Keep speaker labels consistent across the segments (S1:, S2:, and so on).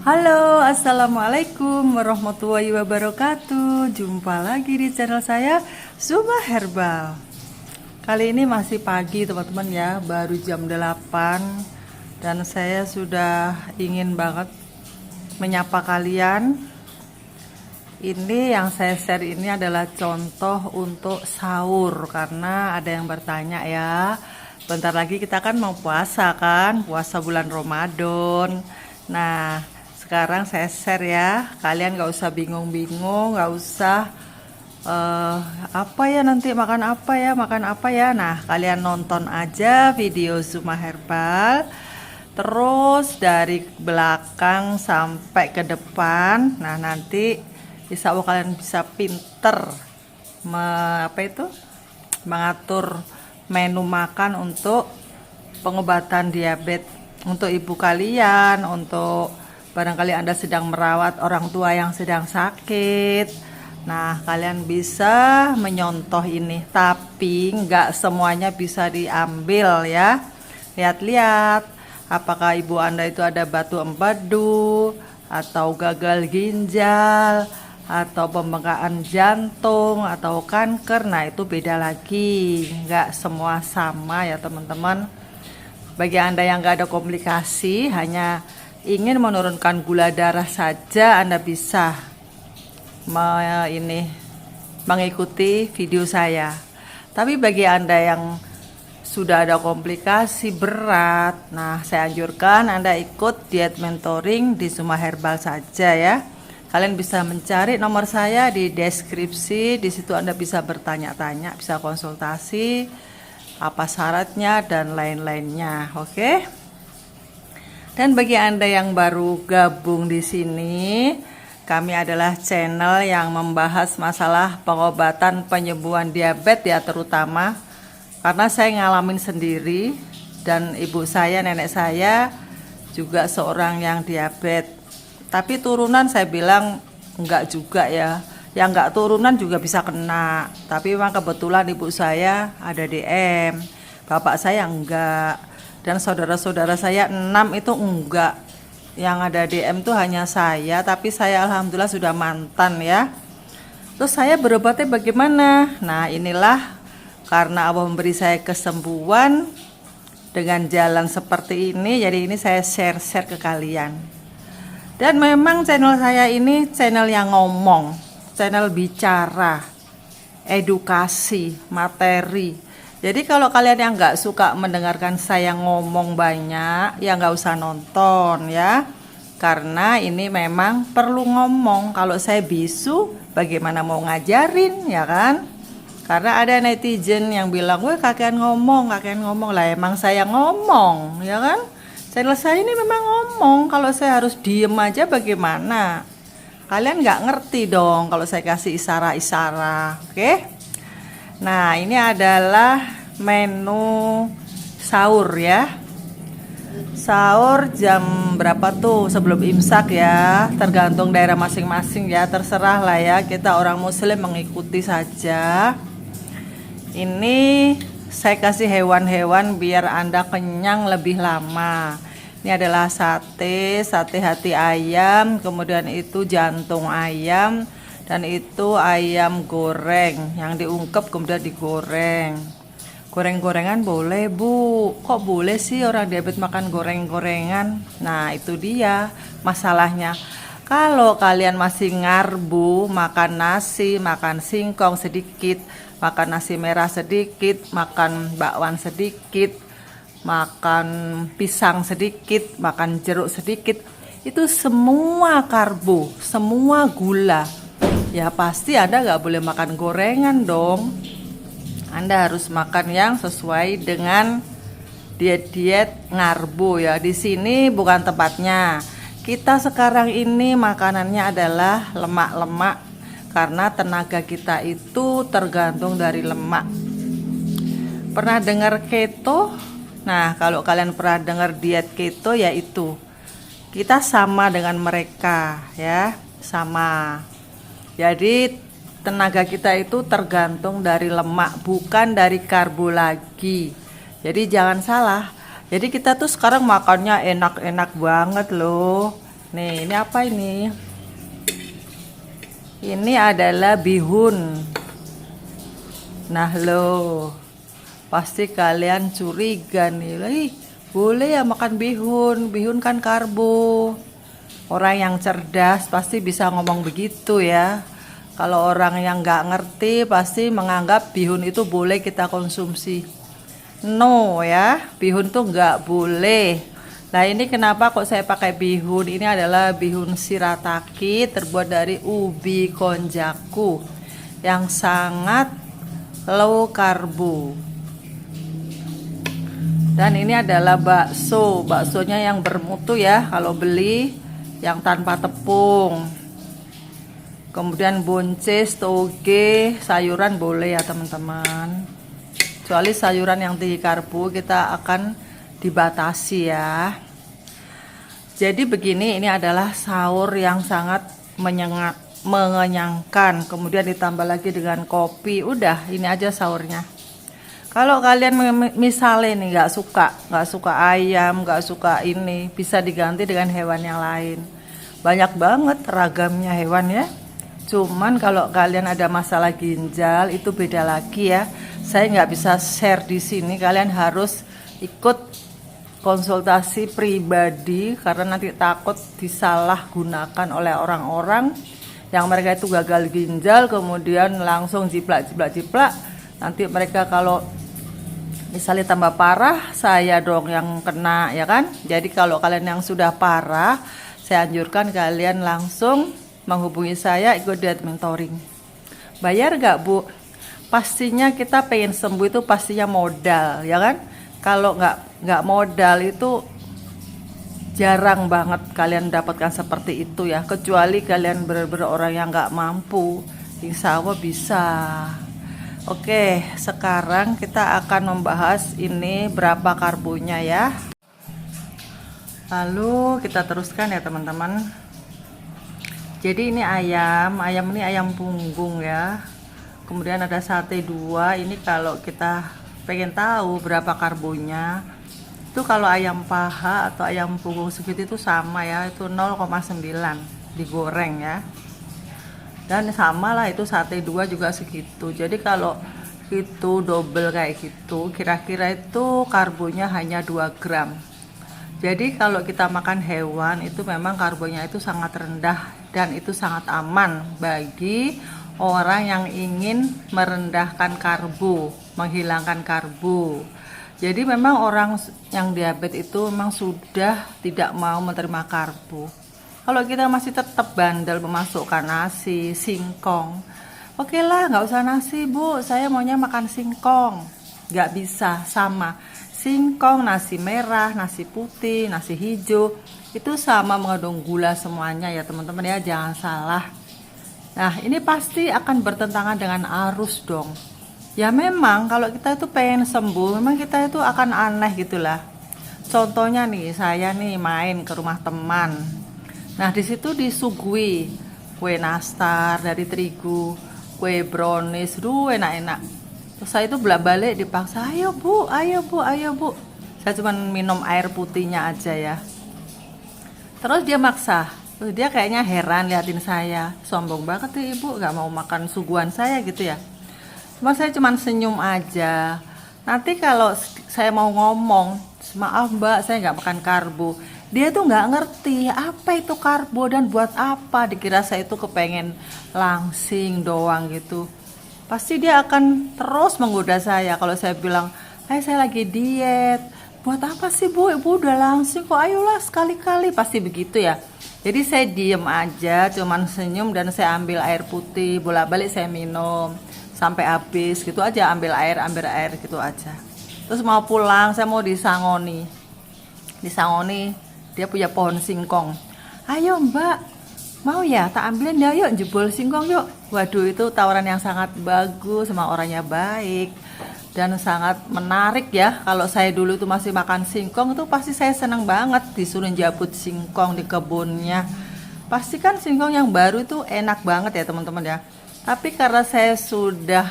S1: Halo, assalamualaikum warahmatullahi wabarakatuh. Jumpa lagi di channel saya, Zuma Herbal. Kali ini masih pagi teman-teman ya, baru jam 8. Dan saya sudah ingin banget menyapa kalian. Ini yang saya share ini adalah contoh untuk sahur. Karena ada yang bertanya ya, bentar lagi kita kan mau puasa kan, puasa bulan Ramadan. Nah, sekarang saya share ya, kalian gak usah bingung-bingung, gak usah apa ya nanti makan apa ya. Nah, kalian nonton aja video Zuma Herbal, terus dari belakang sampai ke depan. Nah, nanti insya Allah kalian bisa pinter mengatur menu makan untuk pengobatan diabetes untuk ibu kalian, untuk barangkali Anda sedang merawat orang tua yang sedang sakit. Nah, kalian bisa menyontoh ini, tapi nggak semuanya bisa diambil ya. Lihat-lihat, apakah ibu Anda itu ada batu empedu, atau gagal ginjal, atau pembengkakan jantung, atau kanker. Nah, itu beda lagi, nggak semua sama ya teman-teman. Bagi Anda yang nggak ada komplikasi, hanya ingin menurunkan gula darah saja, Anda bisa mengikuti video saya. Tapi bagi Anda yang sudah ada komplikasi berat, nah saya anjurkan Anda ikut diet mentoring di Zuma Herbal saja ya. Kalian bisa mencari nomor saya di deskripsi, di situ Anda bisa bertanya-tanya, bisa konsultasi apa syaratnya dan lain-lainnya. Oke? Dan bagi Anda yang baru gabung di sini, kami adalah channel yang membahas masalah pengobatan penyembuhan diabetes ya, terutama karena saya ngalamin sendiri dan ibu saya, nenek saya juga seorang yang diabetes. Tapi turunan saya bilang enggak juga ya. Yang enggak turunan juga bisa kena. Tapi memang kebetulan ibu saya ada DM, bapak saya enggak. Dan saudara-saudara saya 6 itu enggak. Yang ada DM tuh hanya saya, tapi saya alhamdulillah sudah mantan ya. Terus saya berobatnya bagaimana? Nah, inilah karena Allah memberi saya kesembuhan dengan jalan seperti ini, jadi ini saya share-share ke kalian. Dan memang channel saya ini channel yang ngomong, channel bicara, edukasi, materi. Jadi kalau kalian yang nggak suka mendengarkan saya ngomong banyak, ya nggak usah nonton ya. Karena ini memang perlu ngomong. Kalau saya bisu, bagaimana mau ngajarin ya kan? Karena ada netizen yang bilang, wah kakean ngomong lah. Emang saya ngomong ya kan? Channel saya ini memang ngomong. Kalau saya harus diem aja bagaimana? Kalian nggak ngerti dong kalau saya kasih isyarat-isyarat, oke? Nah, ini adalah menu sahur ya. Sahur jam berapa tuh sebelum imsak ya, tergantung daerah masing-masing ya, terserah lah ya, kita orang muslim mengikuti saja. Ini saya kasih hewan-hewan biar Anda kenyang lebih lama. Ini adalah sate hati ayam, kemudian itu jantung ayam, dan itu ayam goreng yang diungkep kemudian digoreng. Goreng-gorengan boleh bu, kok boleh sih orang diabetes makan goreng-gorengan? Nah itu dia masalahnya. Kalau kalian masih ngarbu, makan nasi, makan singkong sedikit, makan nasi merah sedikit, makan bakwan sedikit, makan pisang sedikit, makan jeruk sedikit, itu semua karbo, semua gula. Ya pasti Anda nggak boleh makan gorengan dong. Anda harus makan yang sesuai dengan diet-diet ngarbo ya. Di sini bukan tempatnya. Kita sekarang ini makanannya adalah lemak-lemak karena tenaga kita itu tergantung dari lemak. Pernah dengar keto? Nah, kalau kalian pernah dengar diet keto ya itu. Kita sama dengan mereka ya, sama. Jadi tenaga kita itu tergantung dari lemak, bukan dari karbo lagi. Jadi jangan salah. Jadi kita tuh sekarang makannya enak-enak banget loh. Nih, ini apa ini? Ini adalah bihun. Nah lo, pasti kalian curiga nih, ih boleh ya makan bihun, bihun kan karbo. Orang yang cerdas pasti bisa ngomong begitu ya. Kalau orang yang nggak ngerti pasti menganggap bihun itu boleh kita konsumsi. No ya, bihun tuh nggak boleh. Nah ini kenapa kok saya pakai bihun? Ini adalah bihun shirataki terbuat dari ubi konjaku yang sangat low karbo. Dan ini adalah bakso, baksonya yang bermutu ya kalau beli, yang tanpa tepung. Kemudian buncis, toge, sayuran boleh ya teman-teman. Kecuali sayuran yang tinggi karbo kita akan dibatasi ya. Jadi begini, ini adalah sahur yang sangat mengenyangkan. Kemudian ditambah lagi dengan kopi, udah ini aja sahurnya. Kalau kalian misalnya nih nggak suka ayam, nggak suka ini, bisa diganti dengan hewan yang lain. Banyak banget ragamnya hewan ya. Cuman kalau kalian ada masalah ginjal itu beda lagi ya. Saya nggak bisa share di sini. Kalian harus ikut konsultasi pribadi karena nanti takut disalahgunakan oleh orang-orang yang mereka itu gagal ginjal kemudian langsung jiplak. Nanti mereka kalau misalnya tambah parah, saya dong yang kena ya kan. Jadi kalau kalian yang sudah parah, saya anjurkan kalian langsung menghubungi saya ikut diet mentoring. Bayar gak Bu? Pastinya kita pengen sembuh itu pastinya modal ya kan. Kalau nggak modal itu jarang banget kalian dapatkan seperti itu ya, kecuali kalian benar-benar orang yang nggak mampu. Insya Allah bisa. Oke, sekarang kita akan membahas ini berapa karbonya ya. Lalu kita teruskan ya teman-teman. Jadi ini ayam ini ayam punggung ya. Kemudian ada sate 2. Ini kalau kita pengen tahu berapa karbonya, itu kalau ayam paha atau ayam punggung segitu itu sama ya, itu 0,9 digoreng ya. Dan sama lah itu sate 2 juga segitu. Jadi kalau itu double kayak gitu, kira-kira itu karbonya hanya 2 gram. Jadi kalau kita makan hewan itu memang karbonya itu sangat rendah dan itu sangat aman bagi orang yang ingin merendahkan karbo, menghilangkan karbo. Jadi memang orang yang diabetes itu memang sudah tidak mau menerima karbo. Kalau kita masih tetap bandel memasukkan nasi, singkong, oke lah nggak usah nasi Bu, saya maunya makan singkong. Nggak bisa, sama. Singkong, nasi merah, nasi putih, nasi hijau, itu sama mengandung gula semuanya ya teman-teman ya, jangan salah. Nah ini pasti akan bertentangan dengan arus dong. Ya memang kalau kita itu pengen sembuh, memang kita itu akan aneh gitulah. Contohnya nih, saya nih main ke rumah teman. Nah di situ disuguhi kue nastar dari terigu, kue brownies, enak-enak. Terus saya itu bolak-balik dipaksa, ayo bu. Saya cuma minum air putihnya aja ya. Terus dia maksa. Dia kayaknya heran liatin saya, sombong banget tuh ibu gak mau makan suguhan saya gitu ya. Saya cuma senyum aja. Nanti kalau saya mau ngomong, maaf mbak saya nggak makan karbo, dia tuh nggak ngerti apa itu karbo dan buat apa. Dikira saya itu kepengen langsing doang gitu. Pasti dia akan terus menggoda saya kalau saya bilang, saya lagi diet. Buat apa sih bu, ibu udah langsing kok, ayolah sekali-kali, pasti begitu ya. Jadi saya diem aja, cuman senyum dan saya ambil air putih, bolak-balik saya minum sampai habis gitu aja, ambil air gitu aja. Terus mau pulang, saya mau disangoni, dia punya pohon singkong. Ayo mbak, mau ya tak ambilin ya, yuk jebol singkong yuk. Waduh itu tawaran yang sangat bagus, sama orangnya baik dan sangat menarik ya. Kalau saya dulu tuh masih makan singkong tuh pasti saya senang banget disuruh jabut singkong di kebunnya. Pasti kan singkong yang baru itu enak banget ya teman-teman ya. Tapi karena saya sudah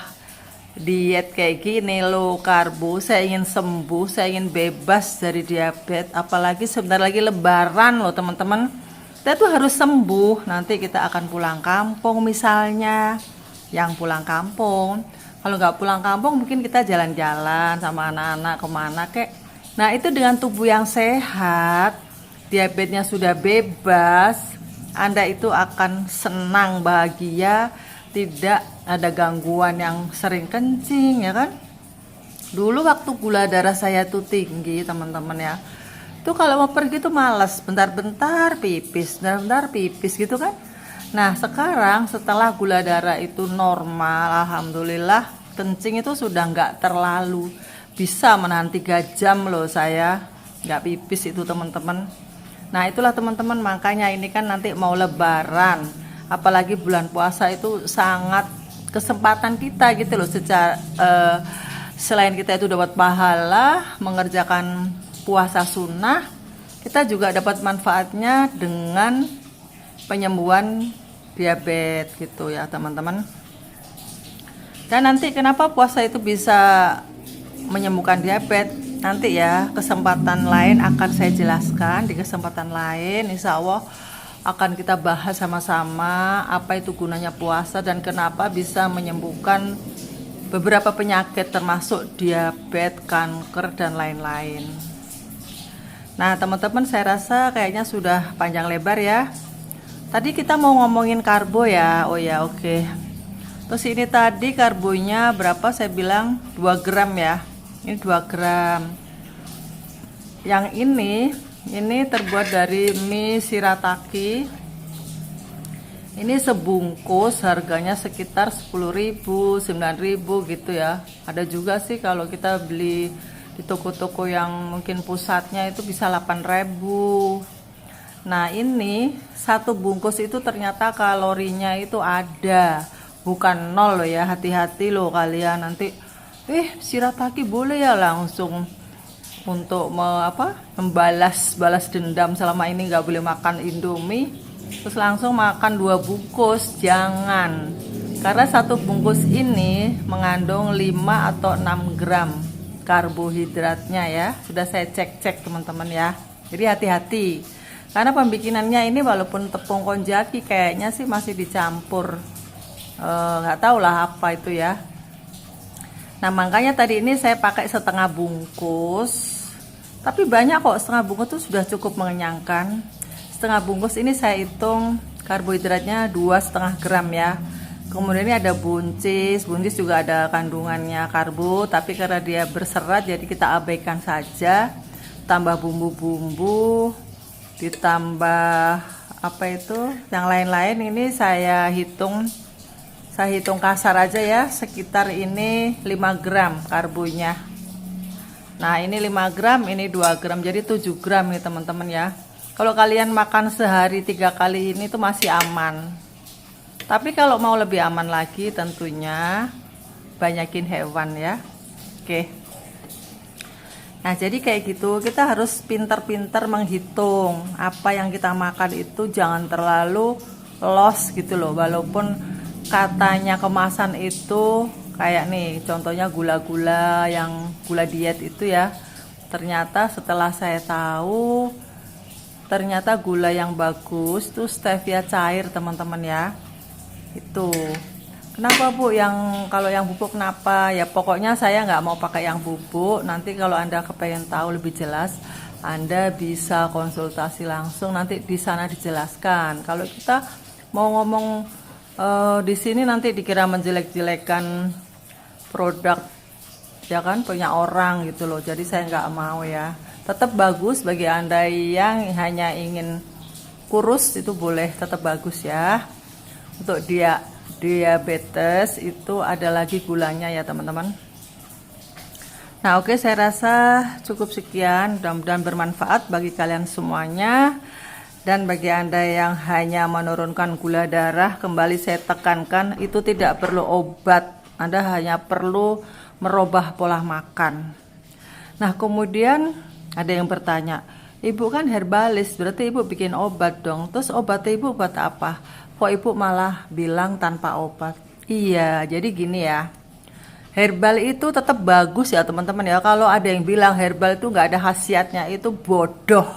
S1: diet kayak gini, low karbo, saya ingin sembuh, saya ingin bebas dari diabetes. Apalagi sebentar lagi lebaran loh teman-teman. Kita kita tuh harus sembuh. Nanti kita akan pulang kampung misalnya, yang pulang kampung. Kalau nggak pulang kampung mungkin kita jalan-jalan sama anak-anak kemana kek. Nah itu dengan tubuh yang sehat, diabetesnya sudah bebas, Anda itu akan senang, bahagia, tidak ada gangguan yang sering kencing ya kan. Dulu waktu gula darah saya tuh tinggi teman-teman ya, tuh kalau mau pergi tuh malas, bentar-bentar pipis, bentar-bentar pipis gitu kan. Nah sekarang setelah gula darah itu normal, alhamdulillah, kencing itu sudah nggak terlalu, bisa menahan 3 jam loh saya nggak pipis itu teman-teman. Nah itulah teman-teman, makanya ini kan nanti mau lebaran, apalagi bulan puasa itu sangat kesempatan kita gitu loh, secara selain kita itu dapat pahala mengerjakan puasa sunnah, kita juga dapat manfaatnya dengan penyembuhan diabetes gitu ya teman-teman. Dan nanti kenapa puasa itu bisa menyembuhkan diabetes, nanti ya kesempatan lain akan saya jelaskan. Di kesempatan lain insya Allah akan kita bahas sama-sama apa itu gunanya puasa dan kenapa bisa menyembuhkan beberapa penyakit termasuk diabetes, kanker, dan lain-lain. Nah teman-teman, saya rasa kayaknya sudah panjang lebar ya. Tadi kita mau ngomongin karbo ya. Oh ya, oke. Terus ini tadi karbonya berapa? Saya bilang 2 gram ya. Ini 2 gram. Yang ini terbuat dari mie shirataki. Ini sebungkus harganya sekitar 10.000, 9.000 gitu ya. Ada juga sih kalau kita beli di toko-toko yang mungkin pusatnya itu bisa 8.000. Nah ini satu bungkus itu ternyata kalorinya itu ada, bukan 0 loh ya. Hati-hati loh kalian, nanti shirataki boleh ya langsung untuk balas dendam, selama ini nggak boleh makan Indomie terus langsung makan 2 bungkus. Jangan, karena satu bungkus ini mengandung 5 atau 6 gram karbohidratnya ya. Sudah saya cek teman-teman ya, jadi hati-hati karena pembikinannya ini walaupun tepung konjaki kayaknya sih masih dicampur nggak tahu lah apa itu ya. Nah makanya tadi ini saya pakai setengah bungkus, tapi banyak kok, setengah bungkus itu sudah cukup mengenyangkan. Setengah bungkus ini saya hitung karbohidratnya 2,5 gram ya. Kemudian ini ada buncis juga ada kandungannya karbo, tapi karena dia berserat jadi kita abaikan saja. Tambah bumbu-bumbu, ditambah apa itu yang lain-lain, ini saya hitung kasar aja ya, sekitar ini 5 gram karbonya. Nah ini 5 gram, ini 2 gram, jadi 7 gram nih teman-teman ya. Kalau kalian makan sehari 3 kali ini tuh masih aman. Tapi kalau mau lebih aman lagi tentunya banyakin hewan ya. Oke. Nah jadi kayak gitu, kita harus pintar-pintar menghitung apa yang kita makan itu, jangan terlalu loss gitu loh. Walaupun katanya kemasan itu kayak nih contohnya gula-gula yang gula diet itu ya, ternyata setelah saya tahu ternyata gula yang bagus tuh stevia cair teman-teman ya. Itu kenapa Bu, kalau yang bubuk kenapa ya? Pokoknya saya nggak mau pakai yang bubuk. Nanti kalau Anda kepengen tahu lebih jelas, Anda bisa konsultasi langsung, nanti di sana dijelaskan. Kalau kita mau ngomong di sini nanti dikira menjelek-jelekan produk ya kan, punya orang gitu loh. Jadi saya nggak mau ya. Tetap bagus bagi Anda yang hanya ingin kurus, itu boleh tetap bagus ya. Untuk diabetes itu ada lagi gulanya ya teman-teman. Nah oke, saya rasa cukup sekian, mudah-mudahan bermanfaat bagi kalian semuanya. Dan bagi Anda yang hanya menurunkan gula darah, kembali saya tekankan itu tidak perlu obat, Anda hanya perlu merubah pola makan. Nah kemudian ada yang bertanya, Ibu kan herbalis, berarti Ibu bikin obat dong. Terus obatnya Ibu buat apa? Kok Ibu malah bilang tanpa obat? Iya, jadi gini ya, herbal itu tetap bagus ya teman-teman ya. Kalau ada yang bilang herbal itu nggak ada khasiatnya, itu bodoh.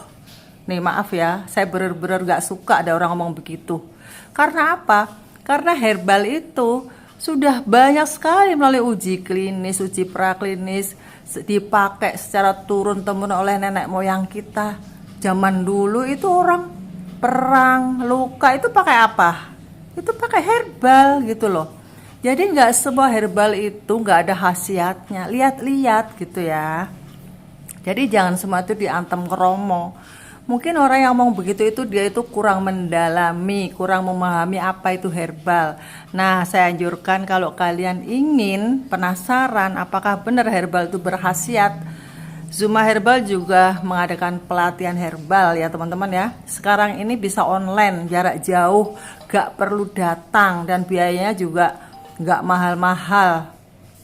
S1: Nih maaf ya, saya bener-bener gak suka ada orang ngomong begitu. Karena apa? Karena herbal itu sudah banyak sekali melalui uji klinis, uji praklinis, dipakai secara turun-temurun oleh nenek moyang kita. Zaman dulu itu orang perang, luka itu pakai apa? Itu pakai herbal gitu loh. Jadi nggak semua herbal itu nggak ada khasiatnya. Lihat-lihat gitu ya. Jadi jangan semua itu diantem kromo. Mungkin orang yang ngomong begitu itu dia itu kurang mendalami, kurang memahami apa itu herbal. Nah, saya anjurkan kalau kalian ingin penasaran apakah benar herbal itu berkhasiat, Zuma Herbal juga mengadakan pelatihan herbal ya teman-teman ya. Sekarang ini bisa online, jarak jauh, gak perlu datang, dan biayanya juga gak mahal-mahal.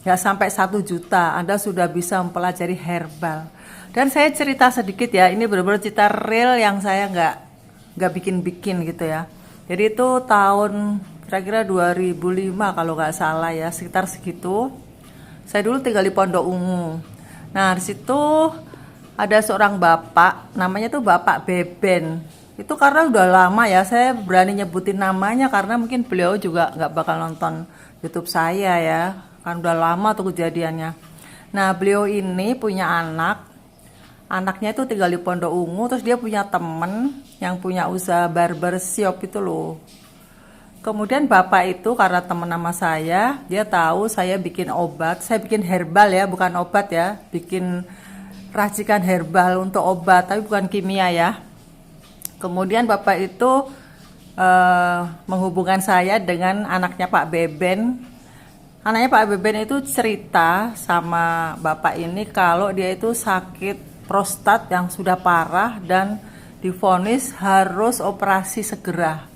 S1: Gak sampai 1 juta, Anda sudah bisa mempelajari herbal. Dan saya cerita sedikit ya, ini benar-benar cerita real yang saya gak bikin-bikin gitu ya. Jadi itu tahun kira-kira 2005 kalau gak salah ya, sekitar segitu. Saya dulu tinggal di Pondok Ungu. Nah, di situ ada seorang bapak, namanya tuh Bapak Beben. Itu karena udah lama ya, saya berani nyebutin namanya karena mungkin beliau juga nggak bakal nonton YouTube saya ya, kan udah lama tuh kejadiannya. Nah, beliau ini punya anaknya itu tinggal di Pondok Ungu, terus dia punya temen yang punya usaha barbershop itu loh. Kemudian bapak itu karena teman nama saya, dia tahu saya bikin obat, saya bikin herbal ya, bukan obat ya, bikin racikan herbal untuk obat, tapi bukan kimia ya. Kemudian bapak itu menghubungkan saya dengan anaknya Pak Beben. Anaknya Pak Beben itu cerita sama bapak ini kalau dia itu sakit prostat yang sudah parah dan divonis harus operasi segera.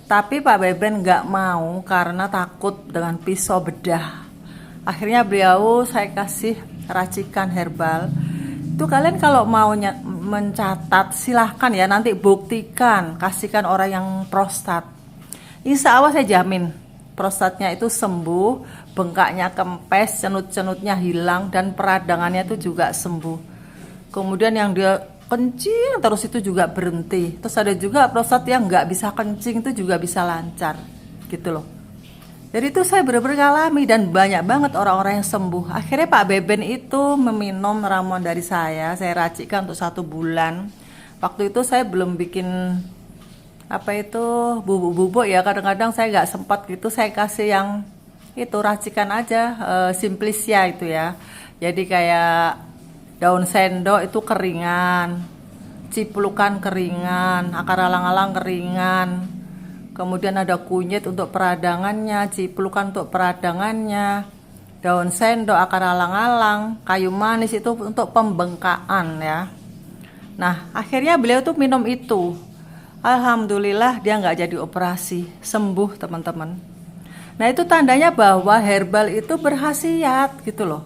S1: Tapi Pak Beben nggak mau karena takut dengan pisau bedah. Akhirnya beliau saya kasih racikan herbal. Itu kalian kalau mau mencatat silahkan ya, nanti buktikan, kasihkan orang yang prostat. Insya Allah saya jamin prostatnya itu sembuh, bengkaknya kempes, cenut-cenutnya hilang, dan peradangannya itu juga sembuh. Kemudian yang dia kencing terus itu juga berhenti. Terus ada juga prostat yang nggak bisa kencing itu juga bisa lancar gitu loh. Jadi itu saya benar-benar ngalami dan banyak banget orang-orang yang sembuh. Akhirnya Pak Beben itu meminum ramuan dari saya racikan untuk 1 bulan. Waktu itu saya belum bikin apa itu bubuk-bubuk ya, kadang-kadang saya nggak sempat gitu, saya kasih yang itu racikan aja, Simplicia itu ya. Jadi kayak daun sendok itu keringan, ciplukan keringan, akar alang-alang keringan, kemudian ada kunyit untuk peradangannya, ciplukan untuk peradangannya, daun sendok, akar alang-alang, kayu manis itu untuk pembengkakan ya. Nah akhirnya beliau tuh minum itu, alhamdulillah dia nggak jadi operasi, sembuh teman-teman. Nah itu tandanya bahwa herbal itu berkhasiat gitu loh.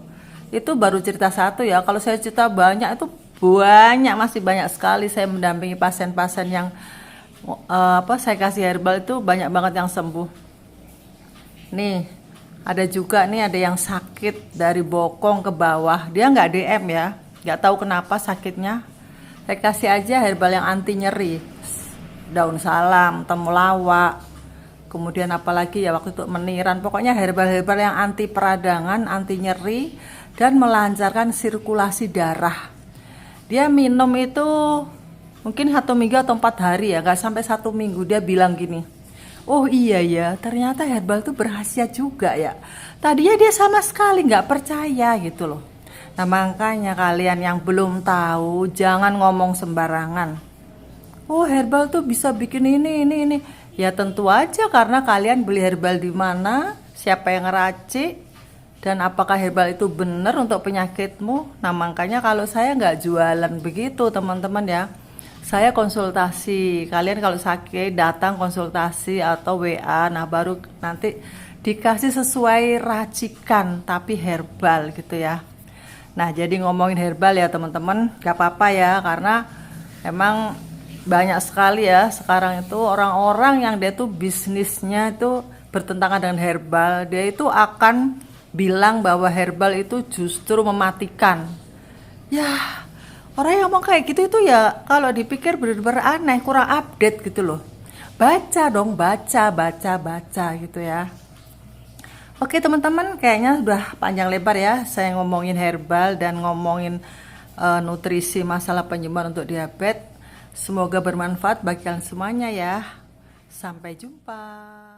S1: Itu baru cerita satu ya, kalau saya cerita banyak itu banyak, masih banyak sekali. Saya mendampingi pasien-pasien yang saya kasih herbal itu banyak banget yang sembuh. Nih ada juga nih, ada yang sakit dari bokong ke bawah, dia nggak DM ya, nggak tahu kenapa sakitnya. Saya kasih aja herbal yang anti nyeri, daun salam, temulawak, kemudian apalagi ya waktu itu meniran, pokoknya herbal-herbal yang anti peradangan, anti nyeri, dan melancarkan sirkulasi darah. Dia minum itu mungkin 1 minggu atau 4 hari ya, gak sampai 1 minggu. Dia bilang gini, oh iya ya, ternyata herbal itu berkhasiat juga ya. Tadinya dia sama sekali gak percaya gitu loh. Nah makanya kalian yang belum tahu jangan ngomong sembarangan. Oh herbal tuh bisa bikin ini. Ya tentu aja karena kalian beli herbal di mana, siapa yang ngeracik, dan apakah herbal itu benar untuk penyakitmu. Nah makanya kalau saya nggak jualan begitu teman-teman ya, saya konsultasi. Kalian kalau sakit datang konsultasi atau WA, nah baru nanti dikasih sesuai racikan tapi herbal gitu ya. Nah jadi ngomongin herbal ya teman-teman, gak apa-apa ya, karena emang banyak sekali ya sekarang itu orang-orang yang dia tuh bisnisnya itu bertentangan dengan herbal. Dia itu akan bilang bahwa herbal itu justru mematikan. Ya, Orang yang ngomong kayak gitu itu ya kalau dipikir bener-bener aneh, kurang update gitu loh. Baca dong, baca gitu ya. Oke teman-teman, kayaknya udah panjang lebar ya saya ngomongin herbal dan ngomongin nutrisi masalah penyembuhan untuk diabetes. Semoga bermanfaat bagi kalian semuanya ya. Sampai jumpa.